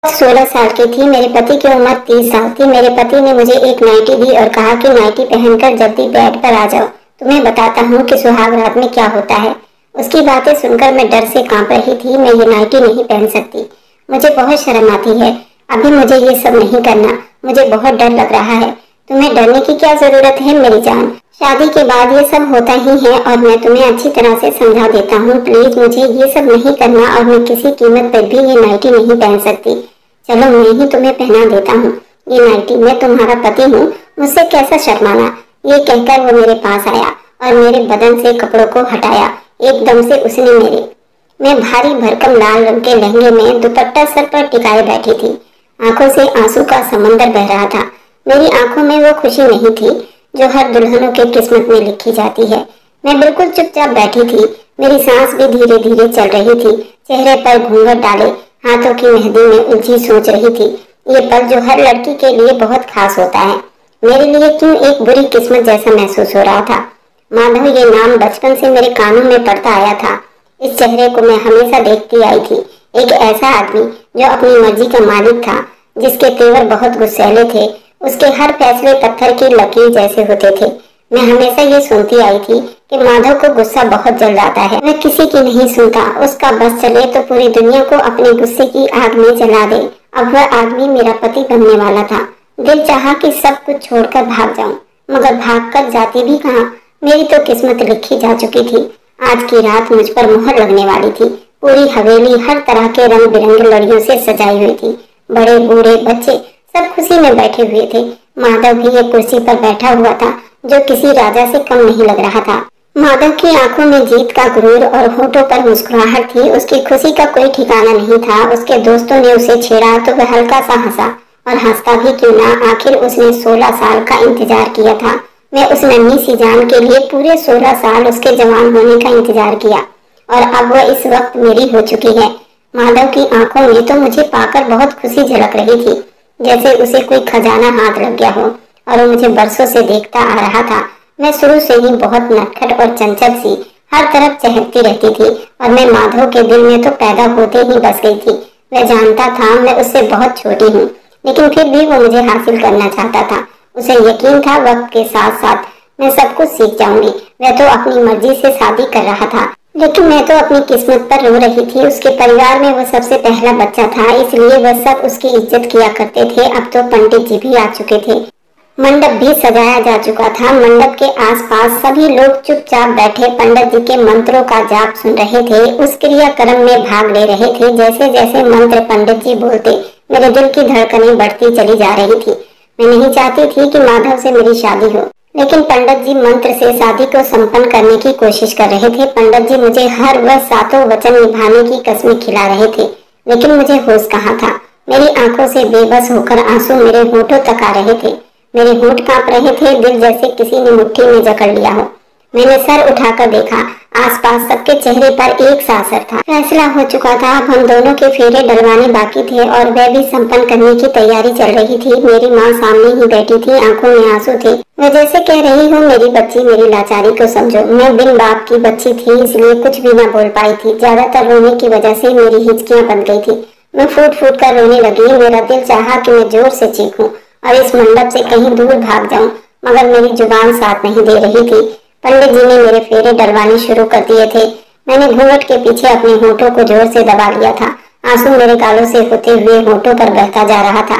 16 साल की थी। मेरे पति की उम्र 30 साल थी। मेरे पति ने मुझे एक नाइटी दी और कहा कि नाइटी पहनकर जल्दी बेड पर आ जाओ, तुम्हें बताता हूँ कि सुहाग रात में क्या होता है। उसकी बातें सुनकर मैं डर से कांप रही थी। मैं ये नाइटी नहीं पहन सकती, मुझे बहुत शर्म आती है। अभी मुझे ये सब नहीं करना, मुझे बहुत डर लग रहा है। तुम्हें डरने की क्या जरूरत है मेरी जान, शादी के बाद ये सब होता ही है और मैं तुम्हें अच्छी तरह से समझा देता हूँ। प्लीज मुझे ये सब नहीं करना और मैं किसी कीमत पर भी ये नाइटी नहीं पहन सकती। चलो मैं ही तुम्हें पहना देता हूँ ये नाइटी, मैं तुम्हारा पति हूँ, मुझसे कैसा शर्माना। ये कहकर वो मेरे पास आया और मेरे बदन से कपड़ों को हटाया। एकदम से उसने मैं भारी भरकम लाल रंग के लहंगे में दुपट्टा सर पर टिकाए बैठी थी। आंखों से आंसू का समंदर बह रहा था। मेरी आंखों में वो खुशी नहीं थी जो हर दुल्हनों के किस्मत में लिखी जाती है। मैं बिल्कुल चुपचाप बैठी थी। मेरी सांस भी धीरे धीरे चल रही थी। चेहरे पर घूंघट डाले हाथों की मेहंदी में उलझी सोच रही थी। ये पल जो हर लड़की के लिए बहुत खास होता है, मेरे लिए क्यों एक बुरी किस्मत जैसा महसूस हो रहा था। माधव ये नाम बचपन से मेरे कानों में पड़ता आया था। इस चेहरे को मैं हमेशा देखती आई थी। एक ऐसा आदमी जो अपनी मर्जी का मालिक था, जिसके तेवर बहुत गुस्सैले थे। उसके हर फैसले पत्थर की लकीर जैसे होते थे। मैं हमेशा ये सुनती आई थी कि माधव को गुस्सा बहुत जल्द आता है। वह किसी की नहीं सुनता, उसका बस चले तो पूरी दुनिया को अपने गुस्से की आग में जला दे। अब वह आदमी मेरा पति बनने वाला था। दिल चाहा कि सब कुछ छोड़कर भाग जाऊं, मगर भागकर जाती भी कहाँ। मेरी तो किस्मत लिखी जा चुकी थी। आज की रात मुझ पर मुहर लगने वाली थी। पूरी हवेली हर तरह के रंग बिरंगे लड़ियों से सजाई हुई थी। बड़े बूढ़े बच्चे सब खुशी में बैठे हुए थे। माधव भी एक कुर्सी पर बैठा हुआ था जो किसी राजा से कम नहीं लग रहा था। माधव की आंखों में जीत का गुरूर और होठों पर मुस्कुराहट थी। उसकी खुशी का कोई ठिकाना नहीं था। उसके दोस्तों ने उसे छेड़ा तो वह हल्का सा हंसा, और हंसता भी क्यों ना, आखिर उसने 16 साल का इंतजार किया था। मैं उस नन्ही सी जान के लिए पूरे 16 साल उसके जवान होने का इंतजार किया, और अब वह इस वक्त मेरी हो चुकी है। माधव की आंखों में तो मुझे पाकर बहुत खुशी झलक रही थी, जैसे उसे कोई खजाना हाथ लग गया हो और वो मुझे बरसों से देखता आ रहा था। मैं शुरू से ही बहुत नटखट और चंचल सी हर तरफ चहकती रहती थी, और मैं माधव के दिल में तो पैदा होते ही बस गई थी। वह जानता था मैं उससे बहुत छोटी हूँ, लेकिन फिर भी वो मुझे हासिल करना चाहता था। उसे यकीन था वक्त के साथ साथ मैं सब कुछ सीख जाऊंगी। वह तो अपनी मर्जी से शादी कर रहा था, लेकिन मैं तो अपनी किस्मत पर रो रही थी। उसके परिवार में वो सबसे पहला बच्चा था, इसलिए वह सब उसकी इज्जत किया करते थे। अब तो पंडित जी भी आ चुके थे, मंडप भी सजाया जा चुका था। मंडप के आसपास सभी लोग चुपचाप बैठे पंडित जी के मंत्रों का जाप सुन रहे थे, उस क्रियाक्रम में भाग ले रहे थे। जैसे जैसे मंत्र पंडित जी बोलते, मेरे दिल की धड़कनें बढ़ती चली जा रही थी। मैं नहीं चाहती थी कि माधव से मेरी शादी हो, लेकिन पंडित जी मंत्र से शादी को संपन्न करने की कोशिश कर रहे थे। पंडित जी मुझे हर वह सातों वचन निभाने की कसमें खिला रहे थे, लेकिन मुझे होश कहाँ था। मेरी आंखों से बेबस होकर आंसू मेरे होठों तक आ रहे थे। मेरे होठ कांप रहे थे, दिल जैसे किसी ने मुट्ठी में जकड़ लिया हो। मैंने सर उठाकर देखा, आसपास सबके चेहरे पर एक सा असर था। फैसला हो चुका था, अब हम दोनों के फेरे डलवाने बाकी थे, और वह भी संपन्न करने की तैयारी चल रही थी। मेरी माँ सामने ही बैठी थी, आंखों में आंसू थे। मैं जैसे कह रही हूँ, मेरी बच्ची, मेरी लाचारी को समझो। मैं बिन बाप की बच्ची थी, इसलिए कुछ भी न बोल पाई थी। ज्यादातर रोने की वजह से मेरी हिचकियाँ बन गई थी। मैं फूट फूट कर रोने लगी। मेरा दिल चाहा कि मैं जोर से चीखूं और इस मंडप से कहीं दूर भाग जाऊं, मगर मेरी जुबान साथ नहीं दे रही थी। पंडित जी ने मेरे फेरे डलवाने शुरू कर दिए थे। मैंने घूंघट के पीछे अपने होठों को जोर से दबा लिया था। आंसू मेरे गालों से होते हुए होठों पर बहता जा रहा था।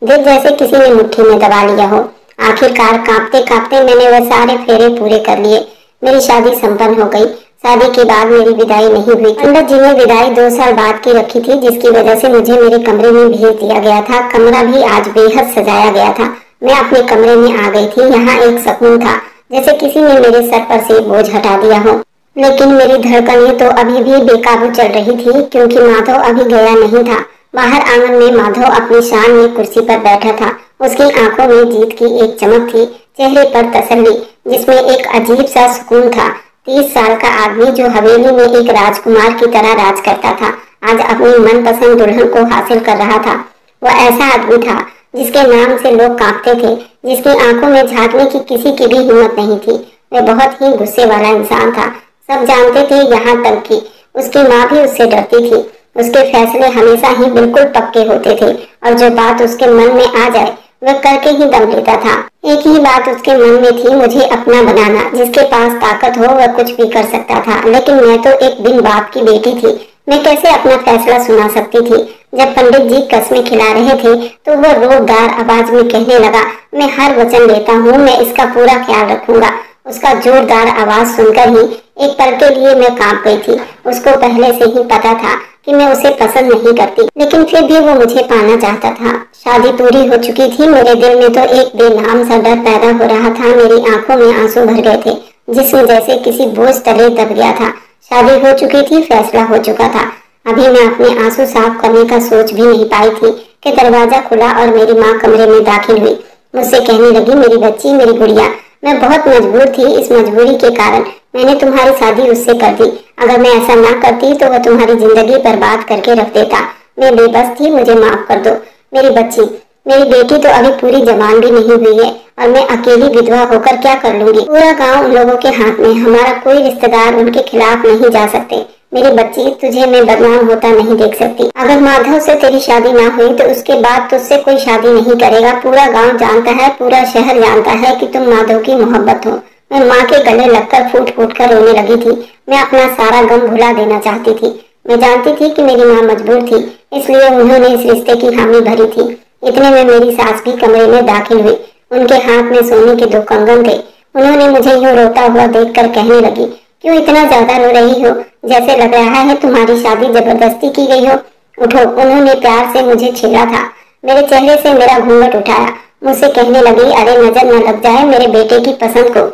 दिल जैसे किसी ने मुट्ठी में दबा लिया हो। आखिरकार कांपते कांपते मैंने वह सारे फेरे पूरे कर लिए। मेरी शादी संपन्न हो गई। शादी के बाद मेरी विदाई नहीं हुई। पंडित जी ने विदाई 2 साल बाद की रखी थी, जिसकी वजह से मुझे मेरे कमरे में भेज दिया गया था। कमरा भी आज बेहद सजाया गया था। मैं अपने कमरे में आ गई थी। यहाँ एक सुकून था, जैसे किसी ने मेरे सर पर से बोझ हटा दिया हो। लेकिन मेरी धड़कनें तो अभी भी बेकाबू चल रही थी, क्योंकि माधव अभी गया नहीं था। बाहर आंगन में माधव अपनी शान में कुर्सी पर बैठा था। उसकी आंखों में जीत की एक चमक थी, चेहरे पर तसल्ली, जिसमें एक अजीब सा सुकून था। 30 साल का आदमी जो हवेली में एक राजकुमार की तरह राज करता था, आज अपनी मनपसंद दुल्हन को हासिल कर रहा था। वह ऐसा आदमी था जिसके नाम से लोग कांपते थे, जिसकी आंखों में झांकने की किसी की भी हिम्मत नहीं थी। वह बहुत ही गुस्से वाला इंसान था। सब जानते थे, यहाँ तक कि उसकी माँ भी उससे डरती थी। उसके फैसले हमेशा ही बिल्कुल पक्के होते थे और जो बात उसके मन में आ जाए वह करके ही दम लेता था। एक ही बात उसके मन में थी, मुझे अपना बनाना। जिसके पास ताकत हो वह कुछ भी कर सकता था, लेकिन मैं तो एक बिन बाप की बेटी थी। मैं कैसे अपना फैसला सुना सकती थी? जब पंडित जी कस्में खिला रहे थे तो वह रोबदार आवाज में कहने लगा, मैं हर वचन देता हूँ, मैं इसका पूरा ख्याल रखूंगा। उसका जोरदार आवाज सुनकर ही एक पल के लिए मैं कांप गई थी। उसको पहले से ही पता था कि मैं उसे पसंद नहीं करती, लेकिन फिर भी वो मुझे पाना चाहता था। शादी पूरी हो चुकी थी, मेरे दिल में तो एक बेनाम सा डर पैदा हो रहा था। मेरी आंखों में आंसू भर गए थे, जिसमें जैसे किसी बोझ तले दब गया था। शादी हो चुकी थी, फैसला हो चुका था। अभी मैं अपने आंसू साफ करने का सोच भी नहीं पाई थी कि दरवाजा खुला और मेरी माँ कमरे में दाखिल हुई। मुझसे कहने लगी, मेरी बच्ची, मेरी गुड़िया, मैं बहुत मजबूर थी। इस मजबूरी के कारण मैंने तुम्हारी शादी उससे कर दी। अगर मैं ऐसा ना करती तो वह तुम्हारी जिंदगी बर्बाद करके रख देता। मैं बेबस थी, मुझे माफ कर दो। मेरी बच्ची, मेरी बेटी तो अभी पूरी जवान भी नहीं हुई है और मैं अकेली विधवा होकर क्या कर लूंगी? पूरा गांव उन लोगों के हाथ में, हमारा कोई रिश्तेदार उनके खिलाफ नहीं जा सकते। मेरी बच्ची, तुझे मैं बदनाम होता नहीं देख सकती। अगर माधव से तेरी शादी ना हुई तो उसके बाद तुझसे कोई शादी नहीं करेगा। पूरा गांव जानता है, पूरा शहर जानता है कि तुम माधव की मोहब्बत हो। मैं माँ के गले लगकर फूट फूट कर रोने लगी थी। मैं अपना सारा गम भुला देना चाहती थी। मैं जानती थी कि मेरी माँ मजबूर थी, इसलिए उन्होंने इस रिश्ते की हामी भरी थी। इतने में मेरी सास भी कमरे में दाखिल हुई। उनके हाथ में सोने के 2 कंगन थे। उन्होंने मुझे यूं रोता हुआ देखकर कहने लगी, क्यों इतना ज्यादा रो रही हो? जैसे लग रहा है तुम्हारी शादी जबरदस्ती की गई हो। उठो। उन्होंने प्यार से मुझे छेड़ा था। मेरे चेहरे से मेरा घूंघट उठाया। मुझसे कहने लगी, अरे नजर न लग जाए मेरे बेटे की पसंद को।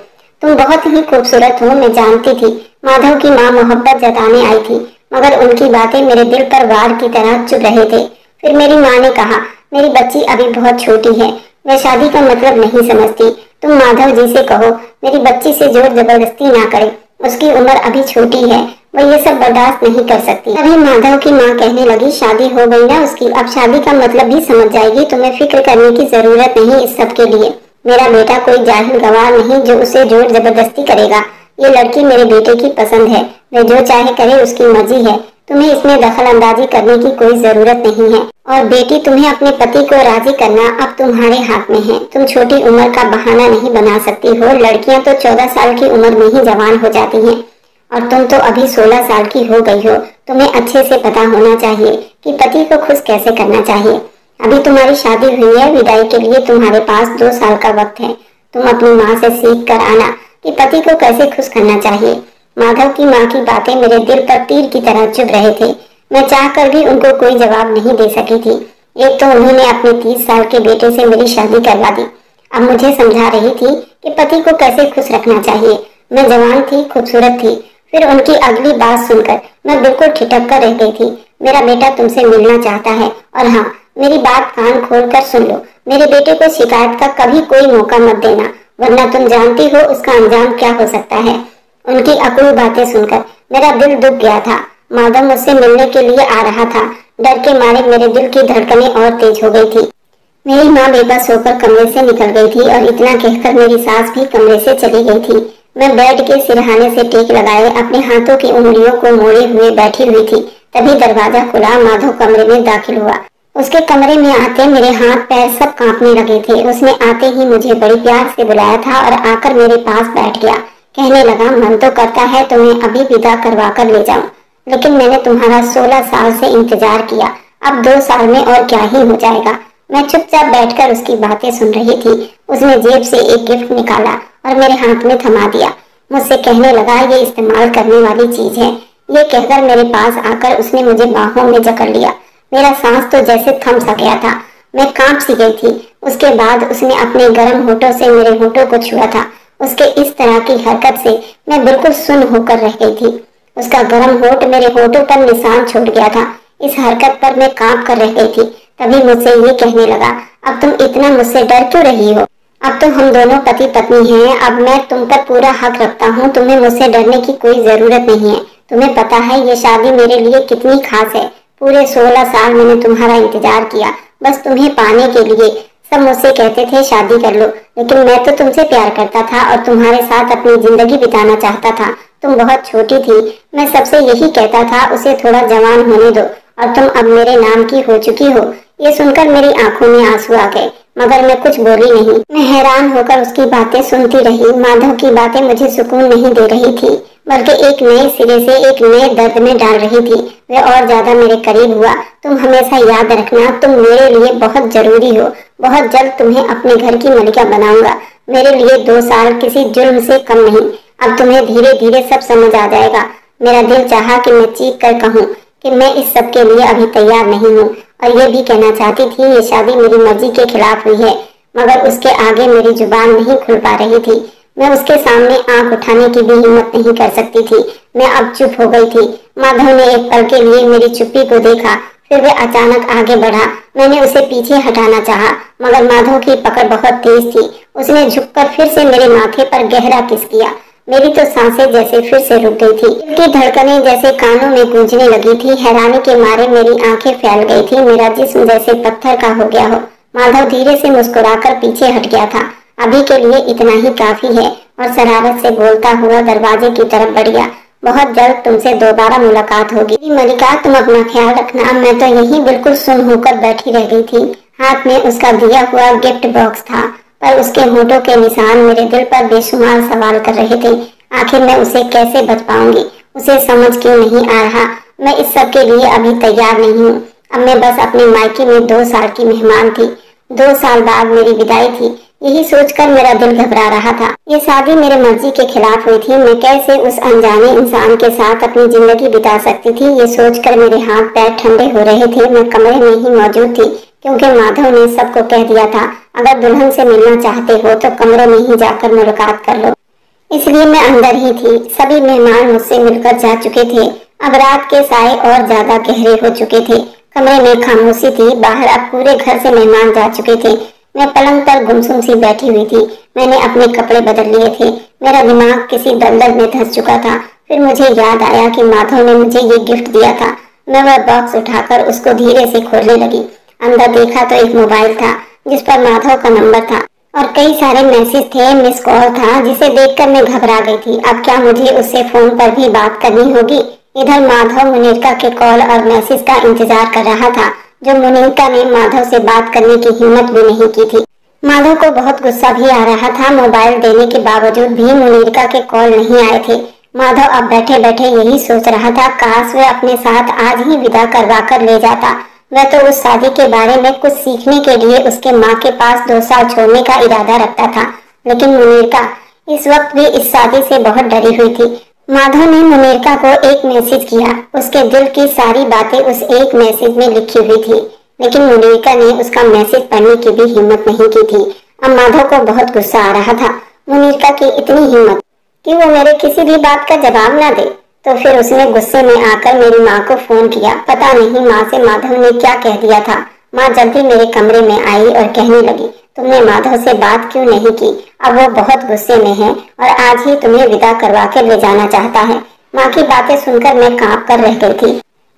तुम बहुत ही खूबसूरत हो। मैं जानती थी माधव की माँ मोहब्बत जताने आई थी, मगर उनकी बातें मेरे दिल पर वार की तरह चुभ रहे थे। फिर मेरी माँ ने कहा, मेरी बच्ची अभी बहुत छोटी है, वह शादी का मतलब नहीं समझती। तुम माधव जी से कहो मेरी बच्ची से जोर जबरदस्ती ना करे। उसकी उम्र अभी छोटी है, वह ये सब बर्दाश्त नहीं कर सकती। अभी माधव की माँ कहने लगी, शादी हो गई ना उसकी, अब शादी का मतलब भी समझ जाएगी। तुम्हें फिक्र करने की जरूरत नहीं इस सब के लिए। मेरा बेटा कोई जाहिल गवार नहीं जो उसे जोर जबरदस्ती करेगा। ये लड़की मेरे बेटे की पसंद है, वह जो चाहे करे, उसकी मर्जी है। तुम्हें इसमें दखल अंदाजी करने की कोई जरूरत नहीं है। और बेटी, तुम्हें अपने पति को राजी करना अब तुम्हारे हाथ में है। तुम छोटी उम्र का बहाना नहीं बना सकती हो। लड़कियां तो 14 साल की उम्र में ही जवान हो जाती हैं और तुम तो अभी 16 साल की हो गई हो। तुम्हें अच्छे से पता होना चाहिए कि पति को खुश कैसे करना चाहिए। अभी तुम्हारी शादी हुई है, विदाई के लिए तुम्हारे पास 2 साल का वक्त है। तुम अपनी माँ से सीख कर आना कि पति को कैसे खुश करना चाहिए। माधव की माँ की बातें मेरे दिल पर तीर की तरह चुभ रहे थे। मैं चाहकर भी उनको कोई जवाब नहीं दे सकी थी। एक तो उन्होंने अपने 30 साल के बेटे से मेरी शादी करवा दी, अब मुझे समझा रही थी कि पति को कैसे खुश रखना चाहिए। मैं जवान थी, खूबसूरत थी। फिर उनकी अगली बात सुनकर मैं बिल्कुल ठिठक कर रह गई थी। मेरा बेटा तुमसे मिलना चाहता है, और हाँ, मेरी बात कान खोल कर सुन लो। मेरे बेटे को शिकायत का कभी कोई मौका मत देना, वरना तुम जानती हो उसका अंजाम क्या हो सकता है। उनकी अकड़ी बातें सुनकर मेरा दिल दुख गया था। माधव मुझसे मिलने के लिए आ रहा था। डर के मारे मेरे दिल की धड़कनें और तेज हो गई थी। मेरी माँ बेबस होकर कमरे से निकल गई थी और इतना कहकर मेरी सास भी कमरे से चली गई थी। मैं बेड के सिरहाने से टेक लगाए अपने हाथों की उंगलियों को मोड़े हुए बैठी हुई थी। तभी दरवाजा खुला। माधव कमरे में दाखिल हुआ। उसके कमरे में आते मेरे हाथ पैर सब कांपने लगे थे। उसने आते ही मुझे बड़ी प्यार से बुलाया था और आकर मेरे पास बैठ गया। कहने लगा, मन तो करता है तुम्हें अभी विदा करवा कर ले जाऊं, लेकिन मैंने तुम्हारा 16 साल से इंतजार किया, अब 2 साल में और क्या ही हो जाएगा। मैं चुपचाप बैठकर उसकी बातें सुन रही थी। उसने जेब से एक गिफ्ट निकाला और मेरे हाथ में थमा दिया। मुझसे कहने लगा, ये इस्तेमाल करने वाली चीज है। ये कहकर मेरे पास आकर उसने मुझे बाहों में जकड़ लिया। मेरा सांस तो जैसे थम सा गया था, मैं कांप सी गई थी। उसके बाद उसने अपने गर्म होठों से मेरे होठों को छुआ था। उसके इस तरह की हरकत से मैं बिल्कुल सुन्न होकर रह गई थी। उसका गर्म होठ मेरे होठों पर निशान छोड़ गया था। इस हरकत पर मैं कांप कर रह गई थी। तभी मुझसे ये कहने लगा, अब तुम इतना मुझसे डर क्यों रही हो? अब तो हम दोनों पति पत्नी हैं। अब मैं तुम पर पूरा हक रखता हूँ। तुम्हें मुझसे डरने की कोई जरूरत नहीं है। तुम्हें पता है ये शादी मेरे लिए कितनी खास है। पूरे 16 साल मैंने तुम्हारा इंतजार किया, बस तुम्हें पाने के लिए। सब मुझसे कहते थे शादी कर लो, लेकिन मैं तो तुमसे प्यार करता था और तुम्हारे साथ अपनी जिंदगी बिताना चाहता था। तुम बहुत छोटी थी। मैं सबसे यही कहता था, उसे थोड़ा जवान होने दो और तुम अब मेरे नाम की हो चुकी हो। ये सुनकर मेरी आंखों में आंसू आ गए, मगर मैं कुछ बोली नहीं। मैं हैरान होकर उसकी बातें सुनती रही। माधव की बातें मुझे सुकून नहीं दे रही थी, बल्कि एक नए सिरे से एक नए दर्द में डाल रही थी। वह और ज्यादा मेरे करीब हुआ। तुम हमेशा याद रखना, तुम मेरे लिए बहुत जरूरी हो। बहुत जल्द तुम्हें अपने घर की मलिका बनाऊंगा। मेरे लिए 2 साल किसी जुल्म से कम नहीं। अब तुम्हें धीरे धीरे सब समझ आ जाएगा। मेरा दिल चाहा कि मैं चीख कर कहूँ कि मैं इस सब के लिए अभी तैयार नहीं हूँ, और ये भी कहना चाहती थी ये शादी मेरी मर्जी के खिलाफ हुई है, मगर उसके आगे मेरी जुबान नहीं खुल पा रही थी। मैं उसके सामने आंख उठाने की भी हिम्मत नहीं कर सकती थी। मैं अब चुप हो गई थी। माधव ने एक पल के लिए मेरी चुप्पी को देखा, फिर वह अचानक आगे बढ़ा। मैंने उसे पीछे हटाना चाहा, मगर माधव की पकड़ बहुत तेज थी। उसने झुककर फिर से मेरे माथे पर गहरा किस किया। मेरी तो सांसें जैसे फिर से रुक गई थी। दिल की धड़कनें जैसे कानों में गूंजने लगी थी। हैरानी के मारे मेरी आंखें फैल गई थी। मेरा जिस्म जैसे पत्थर का हो गया हो। माधव धीरे से मुस्कुराकर पीछे हट गया था। अभी के लिए इतना ही काफी है, और शरारत से बोलता हुआ दरवाजे की तरफ बढ़ गया। बहुत जल्द तुमसे दोबारा मुलाकात होगी मलिका, तुम अपना ख्याल रखना। मैं तो यही बिल्कुल सुन होकर बैठी रह गई थी। हाथ में उसका दिया हुआ गिफ्ट बॉक्स था, पर उसके होठों के निशान मेरे दिल पर बेशुमार सवाल कर रहे थे। आखिर मैं उसे कैसे बच पाऊंगी? उसे समझ क्यों नहीं आ रहा? मैं इस सब के लिए अभी तैयार नहीं हूँ। अब मैं बस अपने मायके में 2 साल की मेहमान थी। 2 साल बाद मेरी विदाई थी। यही सोचकर मेरा दिल घबरा रहा था। ये शादी मेरे मर्जी के खिलाफ हुई थी। मैं कैसे उस अनजाने इंसान के साथ अपनी जिंदगी बिता सकती थी? ये सोचकर मेरे हाथ पैर ठंडे हो रहे थे। मैं कमरे में ही मौजूद थी, क्योंकि माधव ने सबको कह दिया था, अगर दुल्हन से मिलना चाहते हो तो कमरे में ही जाकर मुलाकात कर लो। इसलिए मैं अंदर ही थी। सभी मेहमान मुझसे मिलकर जा चुके थे। अब रात के साए और ज्यादा गहरे हो चुके थे। कमरे में खामोशी थी। बाहर अब पूरे घर से मेहमान जा चुके थे। मैं पलंग पर गुमसुम सी बैठी हुई थी। मैंने अपने कपड़े बदल लिए थे। मेरा दिमाग किसी दलदल में धंस चुका था। फिर मुझे याद आया कि माधव ने मुझे ये गिफ्ट दिया था। मैं वह बॉक्स उठाकर उसको धीरे से खोलने लगी। अंदर देखा तो एक मोबाइल था, जिस पर माधव का नंबर था और कई सारे मैसेज थे। मिस कॉल था, जिसे देखकर मैं घबरा गई थी। अब क्या मुझे उससे फोन पर भी बात करनी होगी? इधर माधव मुनीरका के कॉल और मैसेज का इंतजार कर रहा था, जो मुनीरका ने माधव से बात करने की हिम्मत भी नहीं की थी। माधव को बहुत गुस्सा भी आ रहा था। मोबाइल देने के बावजूद भी मुनीरका के कॉल नहीं आए थे। माधव अब बैठे बैठे यही सोच रहा था, काश वह अपने साथ आज ही विदा करवा कर ले जाता। वह तो उस शादी के बारे में कुछ सीखने के लिए उसके माँ के पास 2 साल छोड़ने का इरादा रखता था, लेकिन मुनीरका इस वक्त भी इस शादी से बहुत डरी हुई थी। माधव ने मुनीरका को एक मैसेज किया। उसके दिल की सारी बातें उस एक मैसेज में लिखी हुई थी, लेकिन मुनीरका ने उसका मैसेज पढ़ने की भी हिम्मत नहीं की थी। अब माधव को बहुत गुस्सा आ रहा था। मुनीरका की इतनी हिम्मत कि वो मेरे किसी भी बात का जवाब ना दे। तो फिर उसने गुस्से में आकर मेरी माँ को फोन किया। पता नहीं माँ से माधव ने क्या कह दिया था। माँ जल्दी मेरे कमरे में आई और कहने लगी, तुमने माधव से बात क्यों नहीं की? अब वो बहुत गुस्से में है और आज ही तुम्हें विदा करवा के ले जाना चाहता है। माँ की बातें सुनकर मैं कांप कर रह गई थी।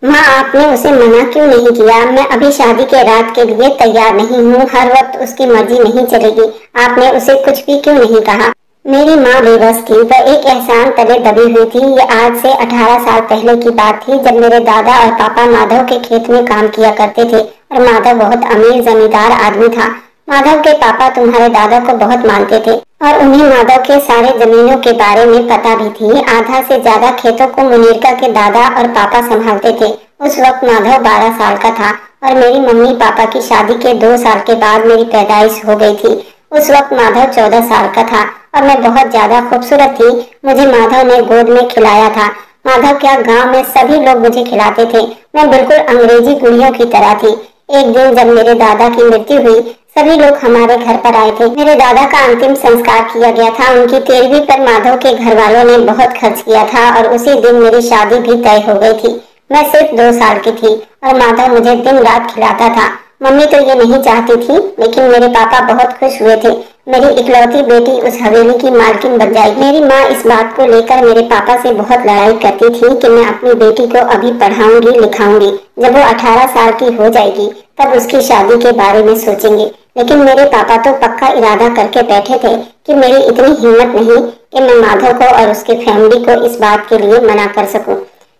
माँ, आपने उसे मना क्यों नहीं किया? मैं अभी शादी के रात के लिए तैयार नहीं हूँ। हर वक्त उसकी मर्जी नहीं चलेगी। आपने उसे कुछ भी क्यों नहीं कहा? मेरी माँ बेबस थी। वह एक एहसान तले दबी हुई थी। ये आज से 18 साल पहले की बात थी, जब मेरे दादा और पापा माधव के खेत में काम किया करते थे और माधव बहुत अमीर जमींदार आदमी था। माधव के पापा तुम्हारे दादा को बहुत मानते थे और उन्हें माधव के सारे जमीनों के बारे में पता भी थी। आधा से ज्यादा खेतों को मुनीरका के दादा और पापा संभालते थे। उस वक्त माधव 12 साल का था और मेरी मम्मी पापा की शादी के 2 साल के बाद मेरी पैदाइश हो गई थी। उस वक्त माधव 14 साल का था और मैं बहुत ज्यादा खूबसूरत थी। मुझे माधव ने गोद में खिलाया था। माधव क्या, गांव में सभी लोग मुझे खिलाते थे। मैं बिल्कुल अंग्रेजी गुड़ियों की तरह थी। एक दिन जब मेरे दादा की मृत्यु हुई, सभी लोग हमारे घर पर आए थे। मेरे दादा का अंतिम संस्कार किया गया था। उनकी 13वीं पर माधव के घर वालों ने बहुत खर्च किया था और उसी दिन मेरी शादी भी तय हो गई थी। मैं सिर्फ 2 साल की थी और माधव मुझे दिन रात खिलाता था। मम्मी तो ये नहीं चाहती थी, लेकिन मेरे पापा बहुत खुश हुए थे। मेरी इकलौती बेटी उस हवेली की मालकिन बन जाएगी। मेरी माँ इस बात को लेकर मेरे पापा से बहुत लड़ाई करती थी कि मैं अपनी बेटी को अभी पढ़ाऊंगी लिखाऊंगी। जब वो 18 साल की हो जाएगी तब उसकी शादी के बारे में सोचेंगे। लेकिन मेरे पापा तो पक्का इरादा करके बैठे थे कि मेरी इतनी हिम्मत नहीं कि मैं माधव को और उसके फैमिली को इस बात के लिए मना कर सकूं।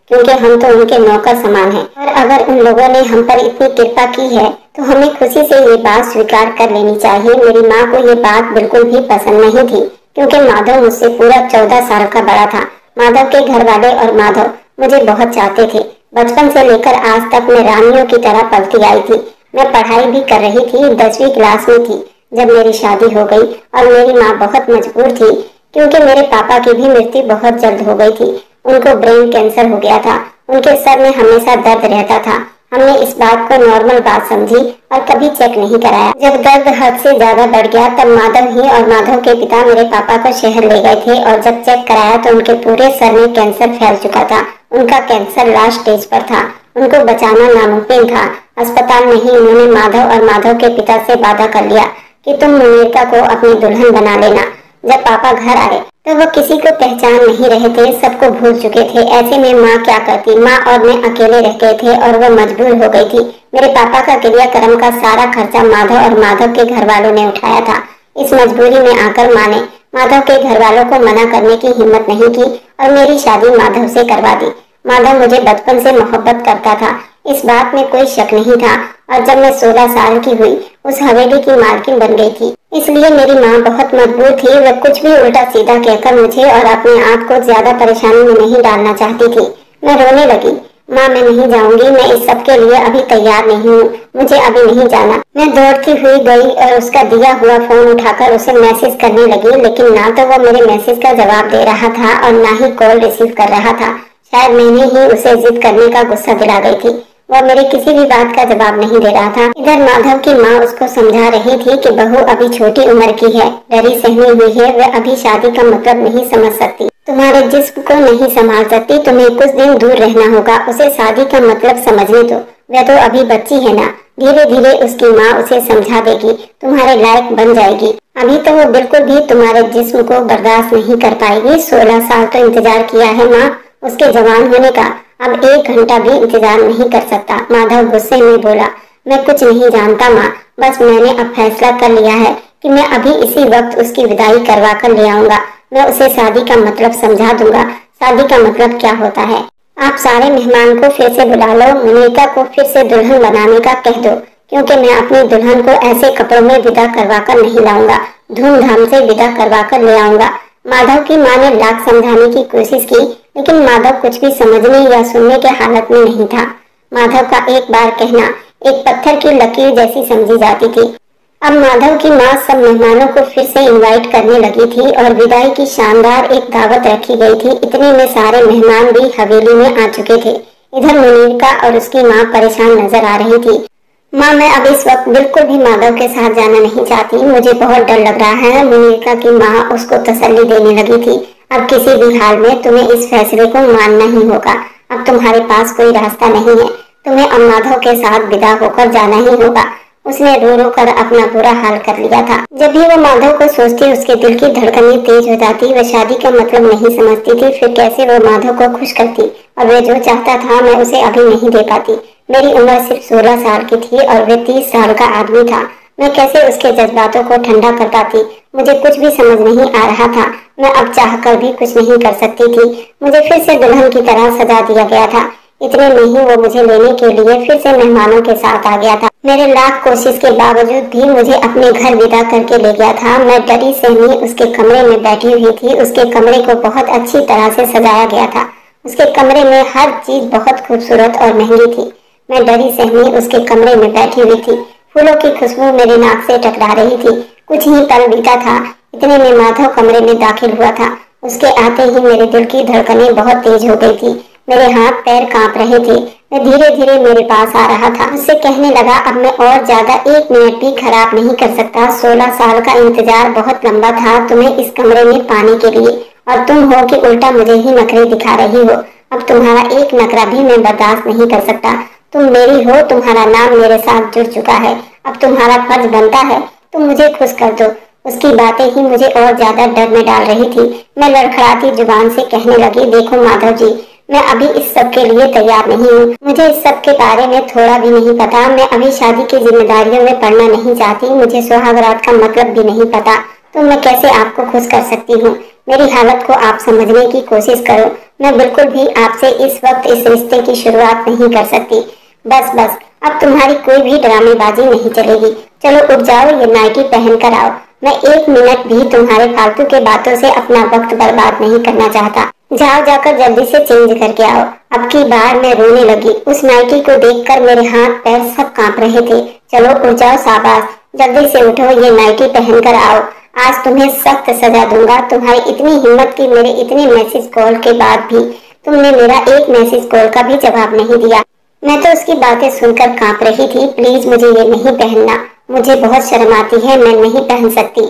क्योंकि हम तो उनके नौकर समान हैं। और अगर उन लोगों ने हम पर इतनी कृपा की है तो हमें खुशी से ये बात स्वीकार कर लेनी चाहिए। मेरी माँ को ये बात बिल्कुल भी पसंद नहीं थी, क्योंकि माधव मुझसे पूरा 14 साल का बड़ा था। माधव के घर वाले और माधव मुझे बहुत चाहते थे। बचपन से लेकर आज तक मैं रानियों की तरह पलती आई थी। मैं पढ़ाई भी कर रही थी, 10वीं क्लास में थी जब मेरी शादी हो गई। और मेरी माँ बहुत मजबूर थी, क्योंकि मेरे पापा की भी मृत्यु बहुत जल्द हो गई थी। उनको ब्रेन कैंसर हो गया था। उनके सर में हमेशा दर्द रहता था। हमने इस बात को नॉर्मल बात समझी और कभी चेक नहीं कराया। जब दर्द हद से ज्यादा बढ़ गया तब माधव ही और माधव के पिता मेरे पापा को शहर ले गए थे, और जब चेक कराया तो उनके पूरे सर में कैंसर फैल चुका था। उनका कैंसर लास्ट स्टेज पर था। उनको बचाना नामुमकिन था। अस्पताल में ही उन्होंने माधव और माधव के पिता से वादा कर लिया कि तुम मुनीरका को अपनी दुल्हन बना लेना। जब पापा घर आए तो वो किसी को पहचान नहीं रहे थे, सबको भूल चुके थे। ऐसे में माँ क्या करती। माँ और मैं अकेले रह गए थे और वो मजबूर हो गई थी। मेरे पापा का क्रियाक्रम का सारा खर्चा माधव और माधव के घर वालों ने उठाया था। इस मजबूरी में आकर माँ ने माधव के घर वालों को मना करने की हिम्मत नहीं की और मेरी शादी माधव से करवा दी। माधव मुझे बचपन से मोहब्बत करता था, इस बात में कोई शक नहीं था। और जब मैं 16 साल की हुई उस हवेली की मालकिन बन गई थी। इसलिए मेरी माँ बहुत मजबूर थी। वह कुछ भी उल्टा सीधा कहकर मुझे और अपने आप को ज्यादा परेशानी में नहीं डालना चाहती थी। मैं रोने लगी। माँ, मैं नहीं जाऊंगी, मैं इस सब के लिए अभी तैयार नहीं हूँ, मुझे अभी नहीं जाना। मैं दौड़ती हुई गई और उसका दिया हुआ फोन उठाकर उसे मैसेज करने लगी, लेकिन ना तो वो मेरे मैसेज का जवाब दे रहा था और ना ही कॉल रिसीव कर रहा था। शायद मैंने ही उसे जिद करने का गुस्सा दिला गई थी। वह मेरे किसी भी बात का जवाब नहीं दे रहा था। इधर माधव की माँ उसको समझा रही थी कि बहू अभी छोटी उम्र की है, डरी सहमी हुई है, वह अभी शादी का मतलब नहीं समझ सकती, तुम्हारे जिस्म को नहीं संभाल सकती, तुम्हें कुछ दिन दूर रहना होगा, उसे शादी का मतलब समझने दो, वह तो अभी बच्ची है ना, धीरे धीरे उसकी माँ उसे समझा देगी, तुम्हारे लायक बन जाएगी। अभी तो वो बिल्कुल भी तुम्हारे जिस्म को बर्दाश्त नहीं कर पाएगी। 16 साल तो इंतजार किया है माँ उसके जवान होने का, अब 1 घंटा भी इंतजार नहीं कर सकता। माधव गुस्से में बोला, मैं कुछ नहीं जानता माँ, बस मैंने अब फैसला कर लिया है कि मैं अभी इसी वक्त उसकी विदाई करवा कर ले आऊंगा। मैं उसे शादी का मतलब समझा दूंगा। शादी का मतलब क्या होता है। आप सारे मेहमान को फिर से बुला लो, मुनीरका को फिर से दुल्हन बनाने का कह दो, क्योंकि मैं अपनी दुल्हन को ऐसे कपड़ों में विदा करवा कर नहीं लाऊंगा, धूमधाम से विदा करवा कर ले आऊंगा। माधव की माँ ने लाख समझाने की कोशिश की, लेकिन माधव कुछ भी समझने या सुनने के हालत में नहीं था। माधव का एक बार कहना एक पत्थर की लकीर जैसी समझी जाती थी। अब माधव की माँ सब मेहमानों को फिर से इनवाइट करने लगी थी और विदाई की शानदार एक दावत रखी गई थी। इतने में सारे मेहमान भी हवेली में आ चुके थे। इधर मुनीरका और उसकी माँ परेशान नजर आ रही थी। माँ, मैं अब इस वक्त बिल्कुल भी माधव के साथ जाना नहीं चाहती, मुझे बहुत डर लग रहा है। मुनीरका की माँ उसको तसल्ली देने लगी थी। अब किसी भी हाल में तुम्हें इस फैसले को मानना ही होगा। अब तुम्हारे पास कोई रास्ता नहीं है, तुम्हें अब माधव के साथ विदा होकर जाना ही होगा। उसने रो रो कर अपना बुरा हाल कर लिया था। जब भी वो माधव को सोचती उसके दिल की धड़कनें तेज हो जाती। वह शादी का मतलब नहीं समझती थी, फिर कैसे वो माधव को खुश करती। और वह जो चाहता था मैं उसे अभी नहीं दे पाती। मेरी उम्र सिर्फ 16 साल की थी और वह 30 साल का आदमी था। मैं कैसे उसके जज्बातों को ठंडा कर पाती। मुझे कुछ भी समझ नहीं आ रहा था। मैं अब चाह कर भी कुछ नहीं कर सकती थी। मुझे फिर से दुल्हन की तरह सजा दिया गया था। इतने में ही वो मुझे लेने के लिए फिर से मेहमानों के साथ आ गया था। मेरे लाख कोशिश के बावजूद भी मुझे अपने घर विदा करके ले गया था। मैं डरी सहमी उसके कमरे में बैठी हुई थी। उसके कमरे को बहुत अच्छी तरह से सजाया गया था। उसके कमरे में हर चीज बहुत खूबसूरत और महंगी थी। मैं डरी सहमी उसके कमरे में बैठी हुई थी। फूलों की खुशबू मेरे नाक से टकरा रही थी। कुछ ही पल बीता था, इतने में माधव कमरे में दाखिल हुआ था। उसके आते ही मेरे दिल की धड़कनें बहुत तेज हो गई थी। मेरे हाथ पैर कांप रहे थे। वह धीरे धीरे मेरे पास आ रहा था। उससे कहने लगा, अब मैं और ज्यादा 1 मिनट भी खराब नहीं कर सकता। 16 साल का इंतजार बहुत लंबा था तुम्हें इस कमरे में पाने के लिए, और तुम हो कि उल्टा मुझे ही नखरे दिखा रही हो। अब तुम्हारा एक नखरा भी मैं बर्दाश्त नहीं कर सकता। तुम मेरी हो, तुम्हारा नाम मेरे साथ जुड़ चुका है। अब तुम्हारा फर्ज बनता है तुम मुझे खुश कर दो। उसकी बातें ही मुझे और ज्यादा डर में डाल रही थी। मैं लड़खड़ाती जुबान से कहने लगी, देखो माधव जी, मैं अभी इस सब के लिए तैयार नहीं हूँ। मुझे इस सब के बारे में थोड़ा भी नहीं पता। मैं अभी शादी की जिम्मेदारियों में पड़ना नहीं चाहती। मुझे सुहागरात का मतलब भी नहीं पता। तो मैं कैसे आपको खुश कर सकती हूँ। मेरी हालत को आप समझने की कोशिश करो। मैं बिल्कुल भी आपसे इस वक्त इस रिश्ते की शुरुआत नहीं कर सकती। बस बस, अब तुम्हारी कोई भी ड्रामेबाजी नहीं चलेगी। चलो उठ जाओ, ये नाइटी पहन कर आओ। मैं एक मिनट भी तुम्हारे फालतू के बातों से अपना वक्त बर्बाद नहीं करना चाहता। जाओ, जाकर जल्दी से चेंज करके आओ। अब की बार मैं रोने लगी। उस नाइटी को देखकर मेरे हाथ पैर सब कांप रहे थे। चलो उठ जाओ, शाबाश, जल्दी से उठो, ये नाइटी पहन कर आओ। आज तुम्हें सख्त सजा दूंगा। तुम्हारी इतनी हिम्मत कि मेरे इतने मैसेज कॉल के बाद भी तुमने मेरा एक मैसेज कॉल का भी जवाब नहीं दिया। मैं तो उसकी बातें सुनकर कांप रही थी। प्लीज मुझे ये नहीं पहनना, मुझे बहुत शर्म आती है, मैं नहीं पहन सकती।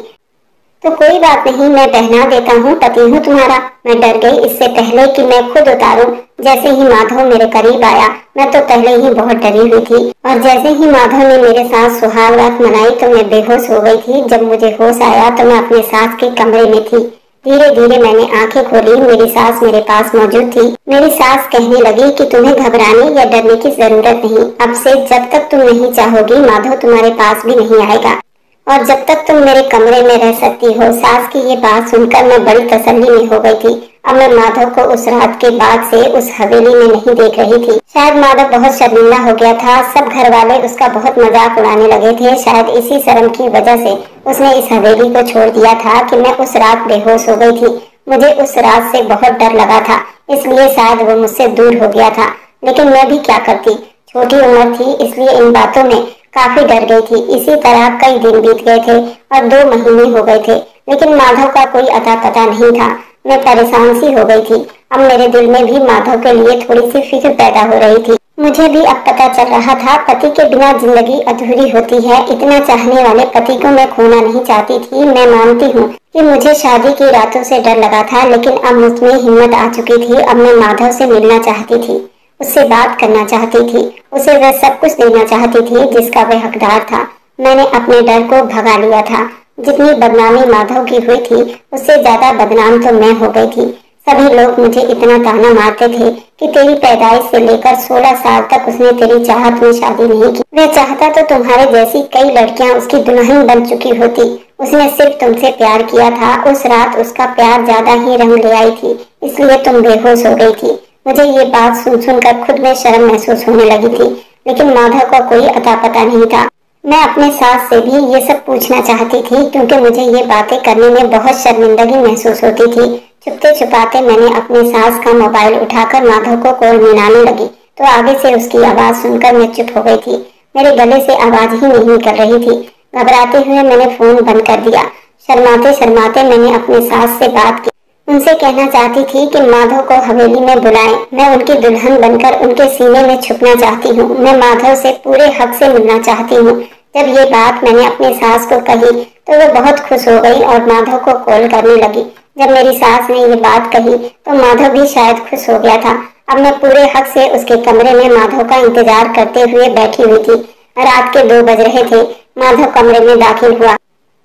तो कोई बात नहीं, मैं पहना देता हूँ, पति हूँ तुम्हारा। मैं डर गई। इससे पहले कि मैं खुद उतारूं, जैसे ही माधव मेरे करीब आया, मैं तो पहले ही बहुत डरी हुई थी। और जैसे ही माधव ने मेरे साथ सुहाग रात मनाई तो मैं बेहोश हो गई थी। जब मुझे होश आया तो मैं अपने सास के कमरे में थी। धीरे धीरे मैंने आंखें खोली। मेरी सास मेरे पास मौजूद थी। मेरी सास कहने लगी कि तुम्हें घबराने या डरने की जरूरत नहीं। अब से जब तक तुम नहीं चाहोगी, माधव तुम्हारे पास भी नहीं आएगा, और जब तक तुम मेरे कमरे में रह सकती हो। सास की ये बात सुनकर मैं बड़ी तसल्ली में हो गई थी। अब मैं माधव को उस रात के बाद से उस हवेली में नहीं देख रही थी। शायद माधव बहुत शर्मिंदा हो गया था। सब घर वाले उसका बहुत मजाक उड़ाने लगे थे। शायद इसी शर्म की वजह से उसने इस हवेली को छोड़ दिया था कि मैं उस रात बेहोश हो गई थी। मुझे उस रात से बहुत डर लगा था, इसलिए शायद वो मुझसे दूर हो गया था। लेकिन मैं भी क्या करती, छोटी उम्र थी, इसलिए इन बातों में काफी डर गई थी। इसी तरह कई दिन बीत गए थे और 2 महीने हो गए थे, लेकिन माधव का कोई अता पता नहीं था। मैं परेशान सी हो गई थी। अब मेरे दिल में भी माधव के लिए थोड़ी सी फिक्र पैदा हो रही थी। मुझे भी अब पता चल रहा था, पति के बिना जिंदगी अधूरी होती है। इतना चाहने वाले पति को मैं खोना नहीं चाहती थी। मैं मानती हूँ कि मुझे शादी की रातों से डर लगा था, लेकिन अब मुझमें हिम्मत आ चुकी थी। अब मैं माधव से मिलना चाहती थी, उससे बात करना चाहती थी, उसे वह सब कुछ देना चाहती थी जिसका वह हकदार था। मैंने अपने डर को भगा लिया था। जितनी बदनामी माधव की हुई थी, उससे ज्यादा बदनाम तो मैं हो गई थी। सभी लोग मुझे इतना ताना मारते थे कि तेरी पैदाइश से लेकर 16 साल तक उसने तेरी चाहत में शादी नहीं की। वह चाहता तो तुम्हारे जैसी कई लड़कियां उसकी दुल्हन बन चुकी होती। उसने सिर्फ तुमसे प्यार किया था। उस रात उसका प्यार ज्यादा ही रंग ले आई थी, इसलिए तुम बेहोश हो गई थी। मुझे ये बात सुन सुनकर खुद में शर्म महसूस होने लगी थी, लेकिन माधव का कोई अता पता नहीं था। मैं अपने सास से भी ये सब पूछना चाहती थी, क्योंकि मुझे ये बातें करने में बहुत शर्मिंदगी महसूस होती थी। छुपते छुपाते मैंने अपने सास का मोबाइल उठाकर माधव को कॉल मिलाने लगी, तो आगे से उसकी आवाज सुनकर मैं चुप हो गई थी। मेरे गले से आवाज ही नहीं निकल रही थी। घबराते हुए मैंने फोन बंद कर दिया। शर्माते शर्माते मैंने अपने सास से बात की। उनसे कहना चाहती थी कि माधव को हवेली में बुलाएं। मैं उनकी दुल्हन बनकर उनके सीने में छुपना चाहती हूँ। मैं माधव से पूरे हक से मिलना चाहती हूँ। जब ये बात मैंने अपनी सास को कही तो वो बहुत खुश हो गई और माधव को कॉल करने लगी। जब मेरी सास ने ये बात कही तो माधव भी शायद खुश हो गया था। अब मैं पूरे हक से उसके कमरे में माधव का इंतजार करते हुए बैठी हुई थी। रात के 2 बज रहे थे। माधव कमरे में दाखिल हुआ।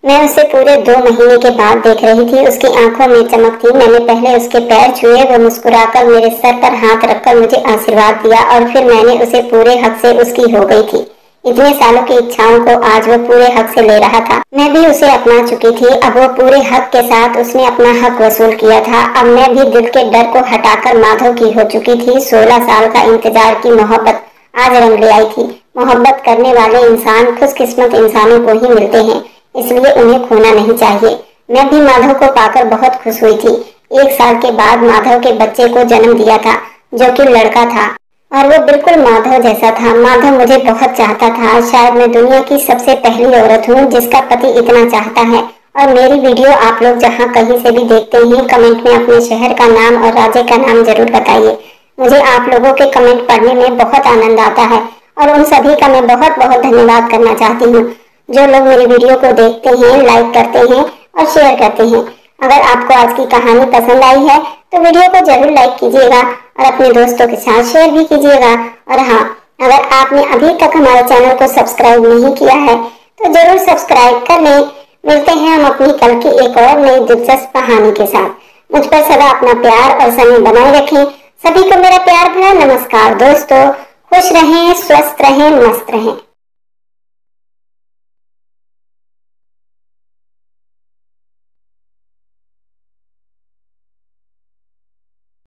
मैं उसे पूरे 2 महीने के बाद देख रही थी। उसकी आंखों में चमक थी। मैंने पहले उसके पैर छुए। वो मुस्कुराकर मेरे सर पर हाथ रखकर मुझे आशीर्वाद दिया और फिर मैंने उसे पूरे हक से उसकी हो गई थी। इतने सालों की इच्छाओं को आज वो पूरे हक से ले रहा था। मैं भी उसे अपना चुकी थी। अब वो पूरे हक के साथ उसने अपना हक वसूल किया था। अब मैं भी दिल के डर को हटाकर माधव की हो चुकी थी। 16 साल का इंतजार की मोहब्बत आज रंग ले आई थी। मोहब्बत करने वाले इंसान खुशकिस्मत इंसानों को ही मिलते हैं, इसलिए उन्हें खोना नहीं चाहिए। मैं भी माधव को पाकर बहुत खुश हुई थी। 1 साल के बाद माधव के बच्चे को जन्म दिया था, जो कि लड़का था और वो बिल्कुल माधव जैसा था। माधव मुझे बहुत चाहता था। शायद मैं दुनिया की सबसे पहली औरत हूँ जिसका पति इतना चाहता है। और मेरी वीडियो आप लोग जहाँ कहीं से भी देखते हैं, कमेंट में अपने शहर का नाम और राज्य का नाम जरूर बताइए। मुझे आप लोगों के कमेंट पढ़ने में बहुत आनंद आता है और उन सभी का मैं बहुत बहुत धन्यवाद करना चाहती हूँ जो लोग मेरी वीडियो को देखते हैं, लाइक करते हैं और शेयर करते हैं। अगर आपको आज की कहानी पसंद आई है तो वीडियो को जरूर लाइक कीजिएगा और अपने दोस्तों के साथ शेयर भी कीजिएगा। और हाँ, अगर आपने अभी तक हमारे चैनल को सब्सक्राइब नहीं किया है तो जरूर सब्सक्राइब कर लें। मिलते हैं हम अपनी कल की एक और नई दिलचस्प कहानी के साथ। मुझ पर सदा अपना प्यार और समय बनाए रखें। सभी को मेरा प्यार भरा नमस्कार। दोस्तों खुश रहें, स्वस्थ रहें, मस्त रहें।